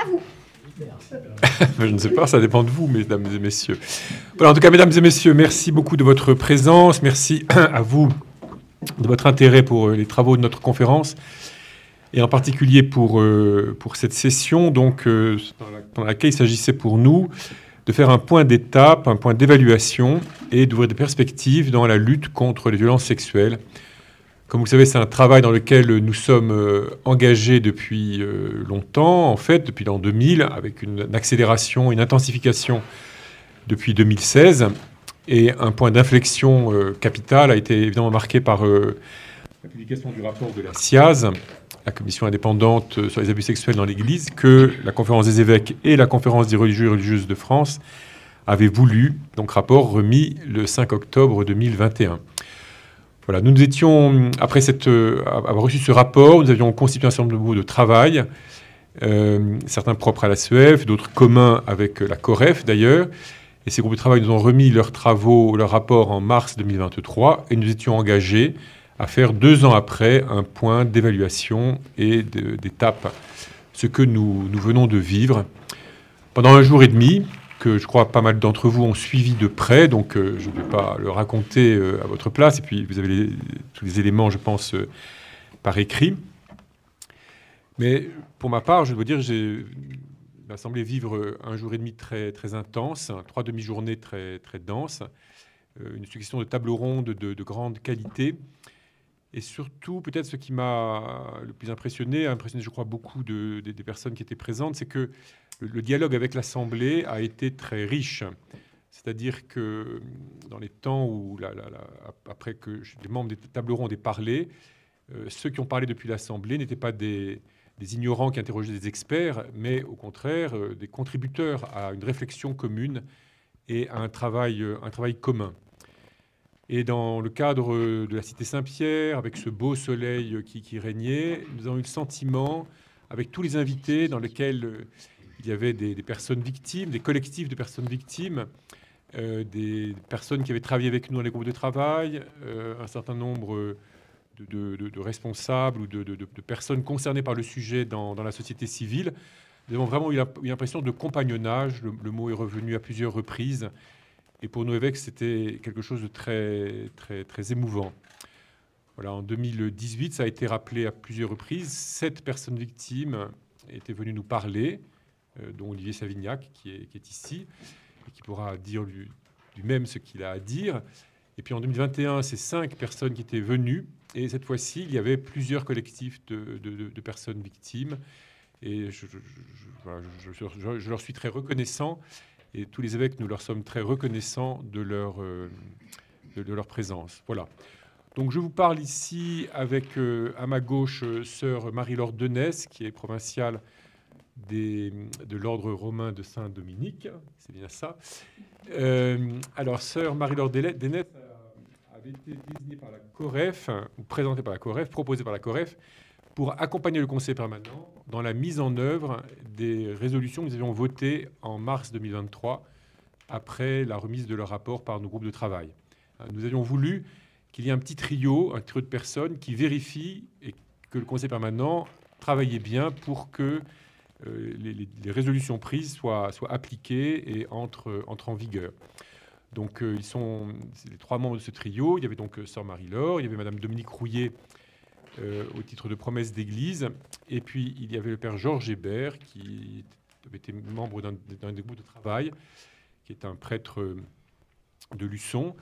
À vous. Je ne sais pas, ça dépend de vous, mesdames et messieurs. Voilà, en tout cas, mesdames et messieurs, merci beaucoup de votre présence. Merci à vous de votre intérêt pour les travaux de notre conférence, et en particulier pour cette session donc, dans laquelle il s'agissait pour nous de faire un point d'étape, un point d'évaluation et d'ouvrir des perspectives dans la lutte contre les violences sexuelles. Comme vous le savez, c'est un travail dans lequel nous sommes engagés depuis longtemps, en fait, depuis l'an 2000, avec une accélération, une intensification depuis 2016. Et un point d'inflexion capital a été évidemment marqué par la publication du rapport de la CIAZ, la commission indépendante sur les abus sexuels dans l'Église, que la Conférence des évêques et la Conférence des religieux et religieuses de France avaient voulu, donc rapport remis le 5 octobre 2021. Voilà, nous étions, après avoir reçu ce rapport, nous avions constitué un certain nombre de groupes de travail, certains propres à la SEF, d'autres communs avec la COREF d'ailleurs. Et ces groupes de travail nous ont remis leurs travaux, leur rapport en mars 2023, et nous étions engagés à faire 2 ans après un point d'évaluation et d'étape, ce que nous venons de vivre pendant 1 jour et demi, que je crois pas mal d'entre vous ont suivi de près, donc je ne vais pas le raconter à votre place, et puis vous avez tous les éléments, je pense, par écrit. Mais pour ma part, je dois dire, il m'a semblé vivre 1 jour et demi très, très intense, 3 demi-journées très, très denses, une succession de tables rondes de grande qualité. Et surtout, peut-être ce qui m'a le plus impressionné, je crois, beaucoup des personnes qui étaient présentes, c'est que le dialogue avec l'Assemblée a été très riche. C'est-à-dire que dans les temps où, après que les membres des tables rondes aient parlé, ceux qui ont parlé depuis l'Assemblée n'étaient pas des ignorants qui interrogeaient des experts, mais au contraire des contributeurs à une réflexion commune et à un travail commun. Et dans le cadre de la cité Saint-Pierre, avec ce beau soleil qui régnait, nous avons eu le sentiment, avec tous les invités dans lesquels il y avait des personnes victimes, des collectifs de personnes victimes, des personnes qui avaient travaillé avec nous dans les groupes de travail, un certain nombre de responsables ou de personnes concernées par le sujet dans la société civile. Nous avons vraiment eu l'impression de compagnonnage, le mot est revenu à plusieurs reprises. Et pour nous évêques, c'était quelque chose de très, très, très émouvant. Voilà, en 2018, ça a été rappelé à plusieurs reprises. 7 personnes victimes étaient venues nous parler, dont Olivier Savignac, qui est ici, et qui pourra dire lui-même ce qu'il a à dire. Et puis en 2021, c'est 5 personnes qui étaient venues. Et cette fois-ci, il y avait plusieurs collectifs de personnes victimes. Et je leur suis très reconnaissant. Et tous les évêques, nous leur sommes très reconnaissants de leur présence. Voilà. Donc je vous parle ici avec, à ma gauche, sœur Marie-Laure Denès, qui est provinciale de l'ordre romain de Saint-Dominique. C'est bien ça. Alors, sœur Marie-Laure Denès avait été désignée par la COREF, ou présentée par la COREF, proposée par la COREF, pour accompagner le Conseil permanent dans la mise en œuvre des résolutions que nous avions votées en mars 2023, après la remise de leur rapport par nos groupes de travail. Nous avions voulu qu'il y ait un petit trio de personnes qui vérifient et que le Conseil permanent travaillait bien pour que les résolutions prises soient appliquées et entrent en vigueur. Donc, c'est les 3 membres de ce trio. Il y avait donc sœur Marie-Laure, il y avait madame Dominique Rouillet, au titre de promesse d'église. Et puis, il y avait le père Georges Hébert, qui avait été membre d'un des groupes de travail, qui est un prêtre de Luçon,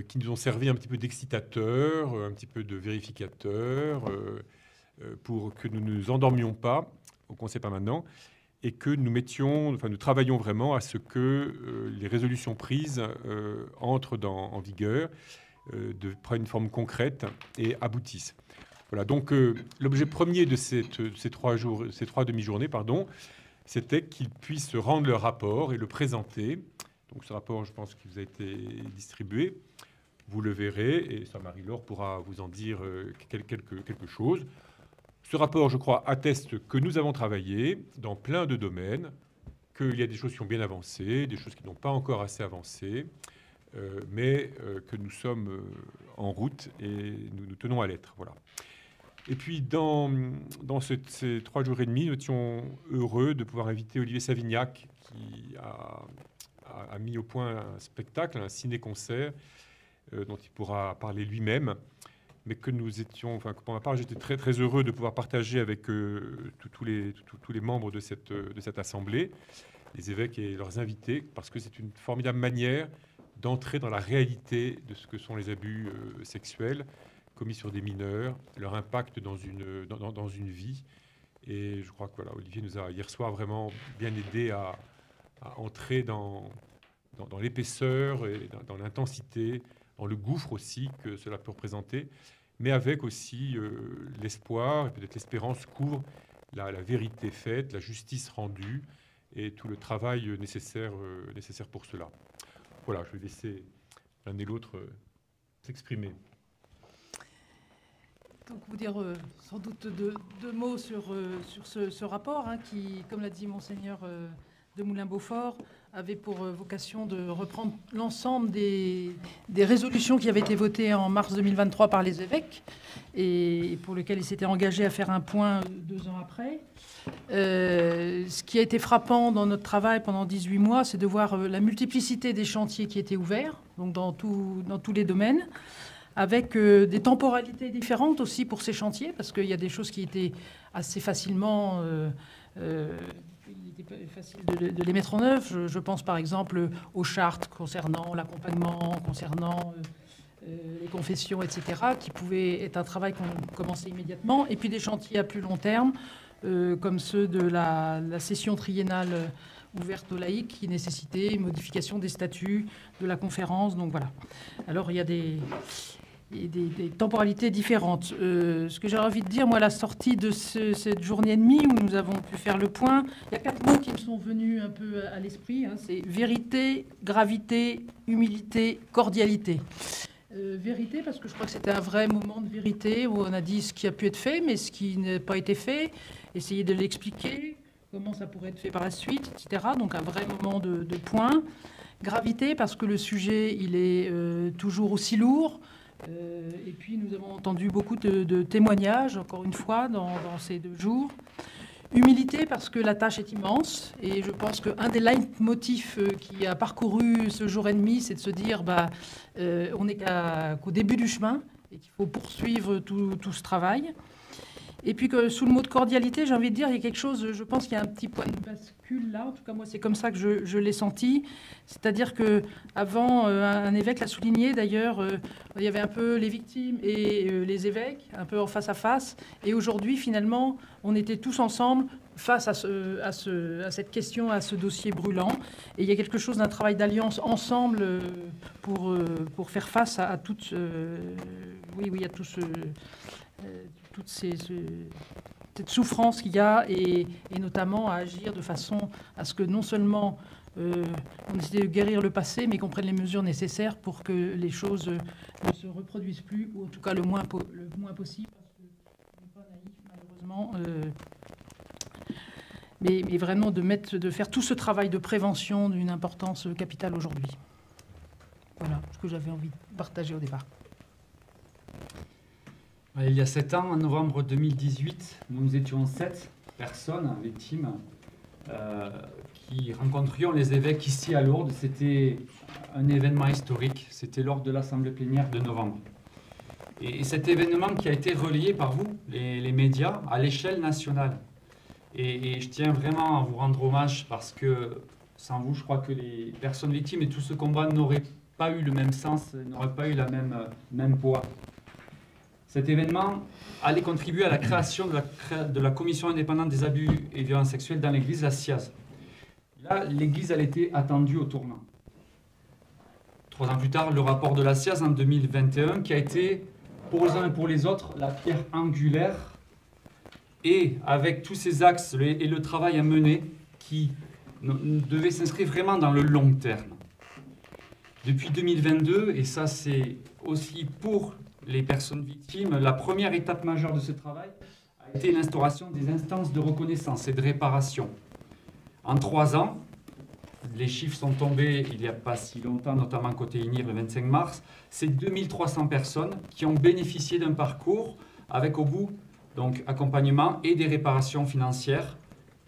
qui nous ont servi un petit peu d'excitateur, un petit peu de vérificateur, pour que nous ne nous endormions pas au Conseil permanent et que nous travaillions vraiment à ce que les résolutions prises entrent en vigueur, prennent une forme concrète et aboutissent. Voilà, donc l'objet premier de ces 3 demi-journées, c'était qu'ils puissent rendre leur rapport et le présenter. Donc ce rapport, je pense qu'il vous a été distribué. Vous le verrez, et sœur Marie-Laure pourra vous en dire quelque chose. Ce rapport, je crois, atteste que nous avons travaillé dans plein de domaines, qu'il y a des choses qui ont bien avancé, des choses qui n'ont pas encore assez avancé, mais que nous sommes en route et nous tenons à l'être. Voilà. Et puis, dans ces 3 jours et demi, nous étions heureux de pouvoir inviter Olivier Savignac, qui a mis au point un spectacle, un ciné-concert, dont il pourra parler lui-même, mais que nous étions, enfin, pour ma part, j'étais très, très heureux de pouvoir partager avec tous les membres de cette assemblée, les évêques et leurs invités, parce que c'est une formidable manière d'entrer dans la réalité de ce que sont les abus sexuels commis sur des mineurs, leur impact dans une vie. Et je crois que voilà, Olivier nous a hier soir vraiment bien aidé à entrer dans l'épaisseur et dans l'intensité, dans le gouffre aussi que cela peut représenter, mais avec aussi l'espoir et peut-être l'espérance couvre la vérité faite, la justice rendue et tout le travail nécessaire pour cela. Voilà, je vais laisser l'un et l'autre s'exprimer. Donc, vous dire sans doute deux mots sur ce rapport, hein, qui, comme l'a dit Monseigneur de Moulin-Beaufort, avait pour vocation de reprendre l'ensemble des résolutions qui avaient été votées en mars 2023 par les évêques et pour lesquelles ils s'étaient engagés à faire un point 2 ans après. Ce qui a été frappant dans notre travail pendant 18 mois, c'est de voir la multiplicité des chantiers qui étaient ouverts, donc dans tous les domaines, avec des temporalités différentes aussi pour ces chantiers, parce qu'il y a des choses qui étaient assez facilement... il était facile de les mettre en œuvre. Je pense par exemple aux chartes concernant l'accompagnement, concernant les confessions, etc., qui pouvaient être un travail qu'on commençait immédiatement. Et puis des chantiers à plus long terme, comme ceux de la session triennale ouverte aux laïcs, qui nécessitaient une modification des statuts de la conférence. Donc voilà. Alors il y a des temporalités différentes. Ce que j'ai envie de dire, moi, à la sortie de cette journée et demie où nous avons pu faire le point, il y a 4 mots qui me sont venus un peu à l'esprit. Hein, c'est vérité, gravité, humilité, cordialité. Vérité, parce que je crois que c'était un vrai moment de vérité où on a dit ce qui a pu être fait, mais ce qui n'a pas été fait, essayer de l'expliquer, comment ça pourrait être fait par la suite, etc. Donc un vrai moment de point. Gravité, parce que le sujet, il est toujours aussi lourd. Et puis nous avons entendu beaucoup de témoignages, encore une fois, dans ces 2 jours. Humilité, parce que la tâche est immense. Et je pense qu'un des leitmotifs qui a parcouru ce jour et demi, c'est de se dire on n'est qu'au début du chemin et qu'il faut poursuivre tout ce travail. Et puis que sous le mot de cordialité, j'ai envie de dire, il y a quelque chose, je pense qu'il y a un petit point de bascule là, en tout cas moi c'est comme ça que je l'ai senti, c'est-à-dire qu'avant, un évêque l'a souligné d'ailleurs, il y avait un peu les victimes et les évêques, un peu en face à face, et aujourd'hui finalement on était tous ensemble face à cette question, à ce dossier brûlant, et il y a quelque chose d'un travail d'alliance ensemble pour faire face à toute cette souffrance qu'il y a et notamment à agir de façon à ce que non seulement on essaie de guérir le passé, mais qu'on prenne les mesures nécessaires pour que les choses ne se reproduisent plus, ou en tout cas le moins possible, parce que on n'est pas naïf malheureusement. Mais vraiment de faire tout ce travail de prévention d'une importance capitale aujourd'hui. Voilà ce que j'avais envie de partager au départ. Il y a 7 ans, en novembre 2018, nous étions 7 personnes victimes qui rencontrions les évêques ici à Lourdes. C'était un événement historique, c'était lors de l'Assemblée plénière de novembre. Et cet événement qui a été relayé par vous, les médias, à l'échelle nationale. Et je tiens vraiment à vous rendre hommage parce que sans vous, je crois que les personnes victimes et tout ce combat n'auraient pas eu le même sens, n'auraient pas eu la même poids. Cet événement allait contribuer à la création de la Commission indépendante des abus et violences sexuelles dans l'Église, la CIAZ. Là, l'Église, elle était attendue au tournant. 3 ans plus tard, le rapport de la CIAZ en 2021, qui a été, pour les uns et pour les autres, la pierre angulaire, et avec tous ces axes et le travail à mener, qui devait s'inscrire vraiment dans le long terme. Depuis 2022, et ça c'est aussi pour les personnes victimes, la première étape majeure de ce travail a été l'instauration des instances de reconnaissance et de réparation. En 3 ans, les chiffres sont tombés il n'y a pas si longtemps, notamment côté INIR le 25 mars, c'est 2300 personnes qui ont bénéficié d'un parcours avec au bout Donc accompagnement et des réparations financières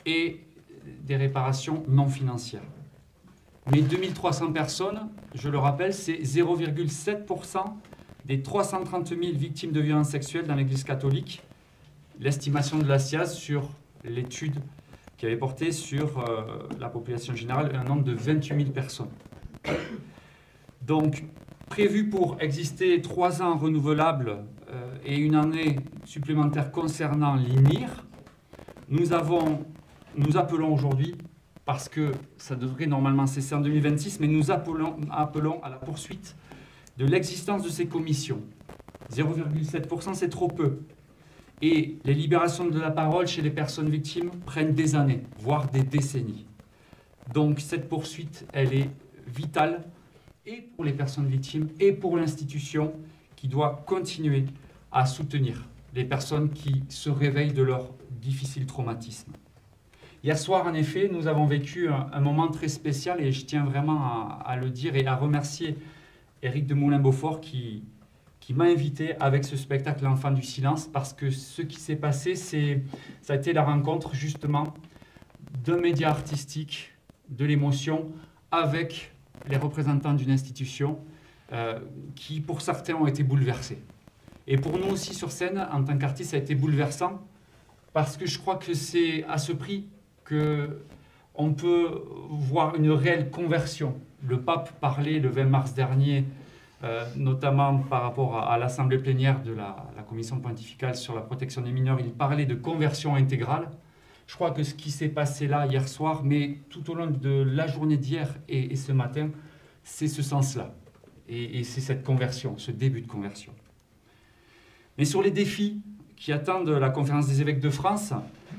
et des réparations non financières. Mais 2300 personnes, je le rappelle, c'est 0,7% des 330 000 victimes de violences sexuelles dans l'Église catholique. L'estimation de la SIAZ sur l'étude qui avait porté sur la population générale, un nombre de 28 000 personnes. Donc, prévu pour exister 3 ans renouvelables et une année supplémentaire concernant l'IMIR, nous appelons aujourd'hui, parce que ça devrait normalement cesser en 2026, mais nous appelons à la poursuite de l'existence de ces commissions. 0,7%, c'est trop peu. Et les libérations de la parole chez les personnes victimes prennent des années, voire des décennies. Donc cette poursuite, elle est vitale, et pour les personnes victimes, et pour l'institution qui doit continuer à soutenir les personnes qui se réveillent de leur difficile traumatisme. Hier soir, en effet, nous avons vécu un moment très spécial, et je tiens vraiment à le dire et à remercier Éric de Moulin-Beaufort qui m'a invité avec ce spectacle L'Enfant du Silence, parce que ce qui s'est passé, ça a été la rencontre justement d'un média artistique, de l'émotion, avec les représentants d'une institution qui, pour certains, ont été bouleversés. Et pour nous aussi, sur scène, en tant qu'artiste, ça a été bouleversant, parce que je crois que c'est à ce prix qu'on peut voir une réelle conversion. Le pape parlait le 20 mars dernier, notamment par rapport à l'assemblée plénière de la commission pontificale sur la protection des mineurs, il parlait de conversion intégrale. Je crois que ce qui s'est passé là hier soir, mais tout au long de la journée d'hier et ce matin, c'est ce sens-là. Et c'est cette conversion, ce début de conversion. Mais sur les défis qui attendent la Conférence des évêques de France,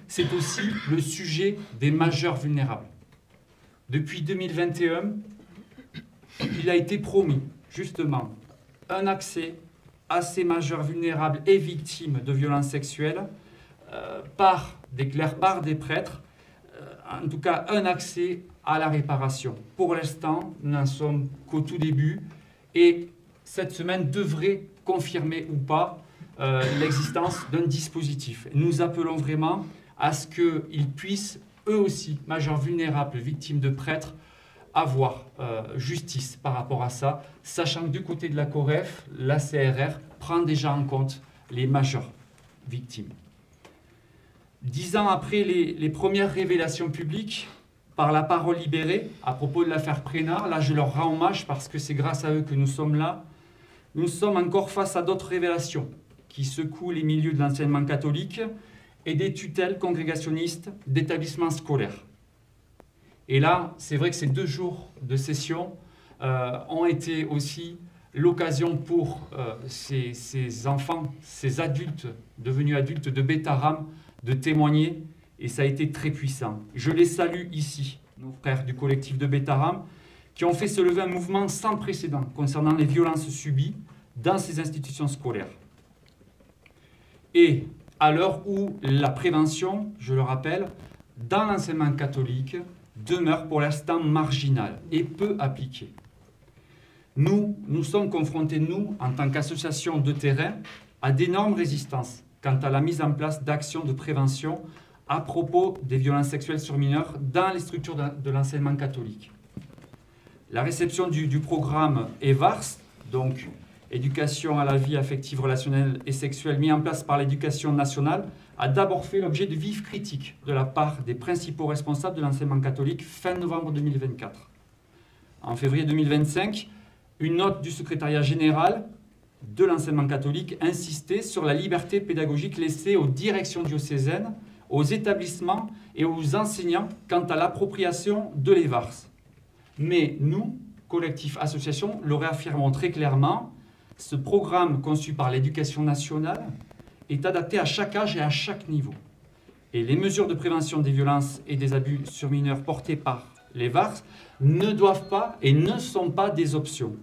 c'est aussi le sujet des majeurs vulnérables. Depuis 2021, il a été promis, justement, un accès à ces majeurs vulnérables et victimes de violences sexuelles par des clercs, par des prêtres, en tout cas un accès à la réparation. Pour l'instant, nous n'en sommes qu'au tout début, et cette semaine devrait confirmer ou pas l'existence d'un dispositif. Nous appelons vraiment à ce qu'ils puissent, eux aussi, majeurs vulnérables, victimes de prêtres, avoir justice par rapport à ça, sachant que du côté de la COREF, la CRR prend déjà en compte les majeures victimes. 10 ans après les premières révélations publiques, par la parole libérée, à propos de l'affaire Prénard, là je leur rends hommage parce que c'est grâce à eux que nous sommes là, nous sommes encore face à d'autres révélations qui secouent les milieux de l'enseignement catholique et des tutelles congrégationnistes d'établissements scolaires. Et là, c'est vrai que ces 2 jours de session ont été aussi l'occasion pour ces enfants, ces adultes, devenus adultes de Bétharram, de témoigner, et ça a été très puissant. Je les salue ici, nos frères du collectif de Bétharram, qui ont fait se lever un mouvement sans précédent concernant les violences subies dans ces institutions scolaires. Et à l'heure où la prévention, je le rappelle, dans l'enseignement catholique, demeure pour l'instant marginale et peu appliquée. Nous sommes confrontés, nous, en tant qu'association de terrain, à d'énormes résistances quant à la mise en place d'actions de prévention à propos des violences sexuelles sur mineurs dans les structures de l'enseignement catholique. La réception du programme EVARS, donc Éducation à la vie affective, relationnelle et sexuelle, mis en place par l'Éducation nationale, a d'abord fait l'objet de vives critiques de la part des principaux responsables de l'enseignement catholique fin novembre 2024. En février 2025, une note du secrétariat général de l'enseignement catholique insistait sur la liberté pédagogique laissée aux directions diocésaines, aux établissements et aux enseignants quant à l'appropriation de l'EVARS. Mais nous, collectif association, le réaffirmons très clairement, ce programme conçu par l'Éducation nationale est adapté à chaque âge et à chaque niveau. Et les mesures de prévention des violences et des abus sur mineurs portées par l'EVARS ne doivent pas et ne sont pas des options.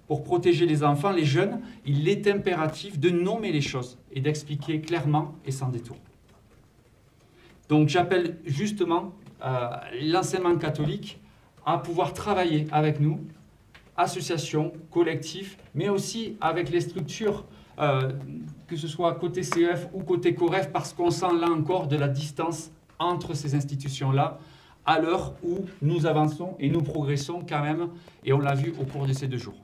Pour protéger les enfants, les jeunes, il est impératif de nommer les choses et d'expliquer clairement et sans détour. Donc j'appelle justement l'enseignement catholique à pouvoir travailler avec nous, associations, collectifs, mais aussi avec les structures que ce soit côté CEF ou côté COREF, parce qu'on sent là encore de la distance entre ces institutions-là, à l'heure où nous avançons et nous progressons quand même, et on l'a vu au cours de ces 2 jours.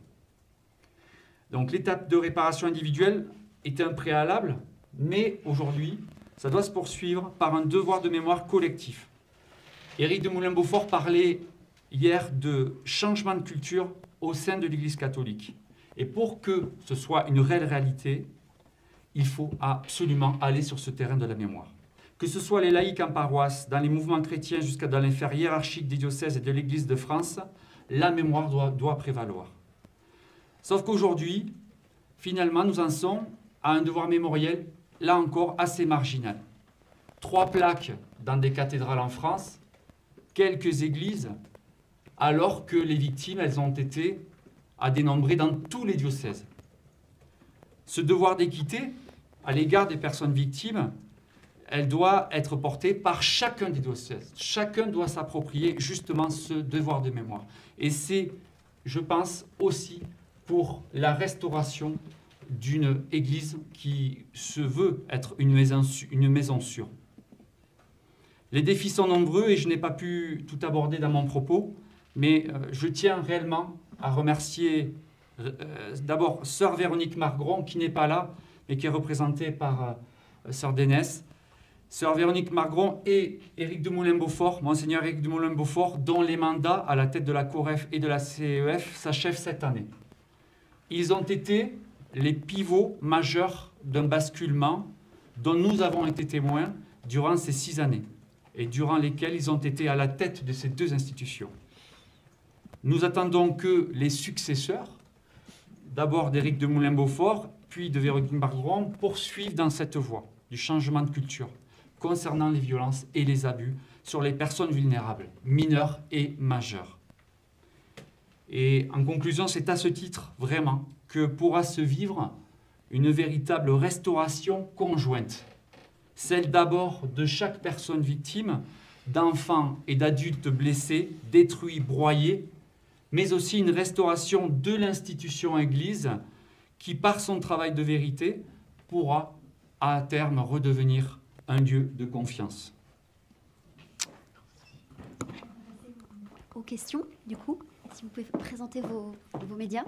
Donc l'étape de réparation individuelle est un préalable, mais aujourd'hui, ça doit se poursuivre par un devoir de mémoire collectif. Éric de Moulin-Beaufort parlait hier de changement de culture au sein de l'Église catholique. Et pour que ce soit une réelle réalité, il faut absolument aller sur ce terrain de la mémoire. Que ce soit les laïcs en paroisse, dans les mouvements chrétiens jusqu'à dans les sphères hiérarchiques des diocèses et de l'Église de France, la mémoire doit prévaloir. Sauf qu'aujourd'hui, finalement, nous en sommes à un devoir mémoriel, là encore, assez marginal. 3 plaques dans des cathédrales en France, quelques églises, alors que les victimes, elles ont été à dénombrer dans tous les diocèses. Ce devoir d'équité à l'égard des personnes victimes, elle doit être portée par chacun des diocèses. Chacun doit s'approprier justement ce devoir de mémoire. Et c'est, je pense, aussi pour la restauration d'une église qui se veut être une maison sûre. Les défis sont nombreux et je n'ai pas pu tout aborder dans mon propos, mais je tiens réellement à remercier d'abord sœur Véronique Margron, qui n'est pas là, mais qui est représentée par sœur Dénès. Sœur Véronique Margron et Éric de Moulin-Beaufort, Monseigneur Éric de Moulin-Beaufort, dont les mandats à la tête de la COREF et de la CEF s'achèvent cette année. Ils ont été les pivots majeurs d'un basculement dont nous avons été témoins durant ces 6 années et durant lesquelles ils ont été à la tête de ces 2 institutions. Nous attendons que les successeurs, d'abord d'Éric de Moulin-Beaufort, puis de Véronique Margron, poursuivent dans cette voie du changement de culture concernant les violences et les abus sur les personnes vulnérables, mineures et majeures. Et en conclusion, c'est à ce titre, vraiment, que pourra se vivre une véritable restauration conjointe. Celle d'abord de chaque personne victime, d'enfants et d'adultes blessés, détruits, broyés, mais aussi une restauration de l'institution Église qui, par son travail de vérité, pourra à terme redevenir un lieu de confiance. Aux questions, du coup, si vous pouvez présenter vos médias.